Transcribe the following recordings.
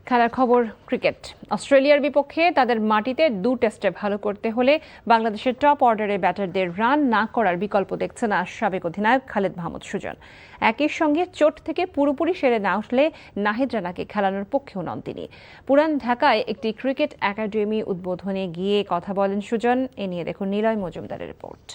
খেলার খবর ক্রিকেট। অস্ট্রেলিয়ার বিপক্ষে তাদের মাটিতে 2 টেস্টে ভালো করতে হলে বাংলাদেশের টপ অর্ডারের ব্যাটারদের রান না করার বিকল্প দেখছে না সাবেক অধিনায়ক খালেদ মাহমুদ সুজন। একই সঙ্গে চোট থেকে পুরোপুরি সেরে না উঠলে নাহিদ রানাকে খেলানোর পক্ষেও নন তিনি। পুরান ঢাকায় একটি ক্রিকেট একাডেমি উদ্বোধনে গিয়ে কথা বলেন সুজন। এ নিয়ে দেখুন নিলয় মজুমদারের রিপোর্ট।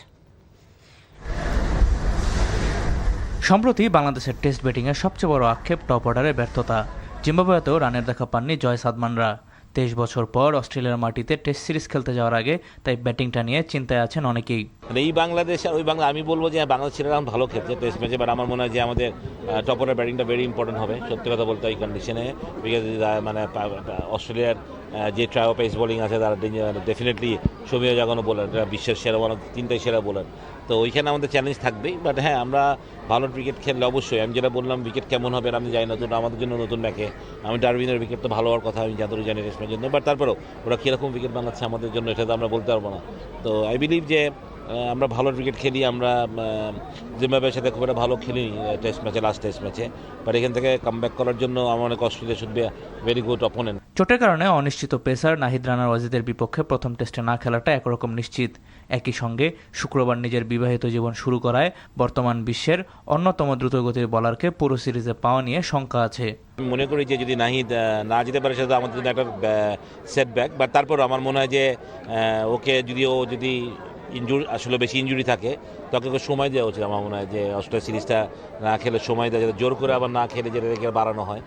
সম্প্রতি বাংলাদেশের টেস্ট ব্যাটিংয়ের সবচেয়ে বড় আক্ষেপ টপ অর্ডারের ব্যর্থতা। জিম্বাবুয়েতেও রানের দেখা পাননি জয় সাদমানরা। 23 বছর পর অস্ট্রেলিয়ার মাটিতে টেস্ট সিরিজ খেলতে যাওয়ার আগে তাই ব্যাটিংটা নিয়ে চিন্তায় আছেন অনেকেই। এই বাংলাদেশ আর ওই বাংলা, আমি বলবো যে বাংলাদেশ ছেলেরা ভালো খেলছে টেস্ট ম্যাচে, বাট আমার মনে হয় যে আমাদের টপ অর্ডার ব্যাটিংটা ভেরি ইম্পর্টেন্ট হবে সত্যি কথা বলতে এই কন্ডিশনে। বিকজ মানে অস্ট্রেলিয়ার যে ট্রায়ো পেস বোলিং আছে তারা ডেফিনেটলি সমীয় জাগানো বোলার, বিশ্বের সেরা 3টাই সেরা বোলার, তো ওইখানে আমাদের চ্যালেঞ্জ থাকবেই। বাট হ্যাঁ, আমরা ভালো ক্রিকেট খেললে অবশ্যই, আমি যেটা বললাম উইকেট কেমন হবে আমি জানি না, তো আমাদের জন্য নতুন ম্যাচে আমি ডারউইনের উইকেট তো ভালো হওয়ার কথা আমি যতটুকু জানি টেস্ট ম্যাচের জন্য, বাট তারপরেও ওরা কীরকম উইকেট বানাচ্ছে আমাদের জন্য এটা তো আমরা বলতে পারবো না। তো আই বিলিভ যে আমরা ভালো ক্রিকেট খেলি। আমরা জিম্বাবুয়ের সাথে খুব একটা ভালো খেলিনি টেস্ট ম্যাচে, লাস্ট টেস্ট ম্যাচে, বাট এখান থেকে কামব্যাক করার জন্য আমার অনেক Australia should be very good opponent. চোটের কারণে অনিশ্চিত পেসার নাহিদ রানা ওয়াজিদের বিপক্ষে প্রথম টেস্টে না খেলাটা একরকম নিশ্চিত। একই সঙ্গে শুক্রবার নিজের বিবাহিত জীবন শুরু করায় বর্তমান বিশ্বের অন্যতম দ্রুতগতির বলারকে পুরো সিরিজে পাওয়া নিয়ে শঙ্কা আছে। আমি মনে করি যে যদি নাহিদ না যেতে পারে সেটা আমাদের জন্য একটা সেটব্যাক, বাট তারপরও আমার মনে হয় যে ওকে যদি আসলে বেশি ইনজুরি থাকে তাকে সময় দেওয়া উচিত। আমার মনে হয় যে অস্ট্রেলিয়া সিরিজটা না খেলে সময় দেওয়া, যাতে জোর করে আবার না খেলে যেটা রেখে বাড়ানো হয়।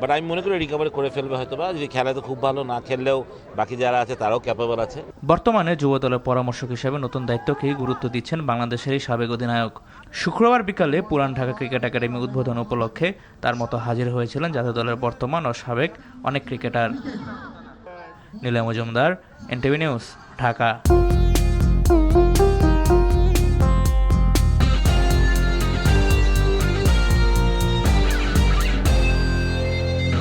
বাট আমি মনে করি রিকভারি করে ফেলবে হয়তো, বা যদি খেলায় তো খুব ভালো, না খেললেও বাকি যারা আছে তারাও ক্যাপেবল আছে। বর্তমানে যুব দলের পরামর্শক হিসেবে নতুন দায়িত্বকেই গুরুত্ব দিচ্ছেন বাংলাদেশের এই সাবেক অধিনায়ক। শুক্রবার বিকালে পুরান ঢাকা ক্রিকেট একাডেমি উদ্বোধন উপলক্ষে তার মতো হাজির হয়েছিলেন জাতীয় দলের বর্তমান ও সাবেক অনেক cricketer. Niloy Majumdar, NTV news, Dhaka.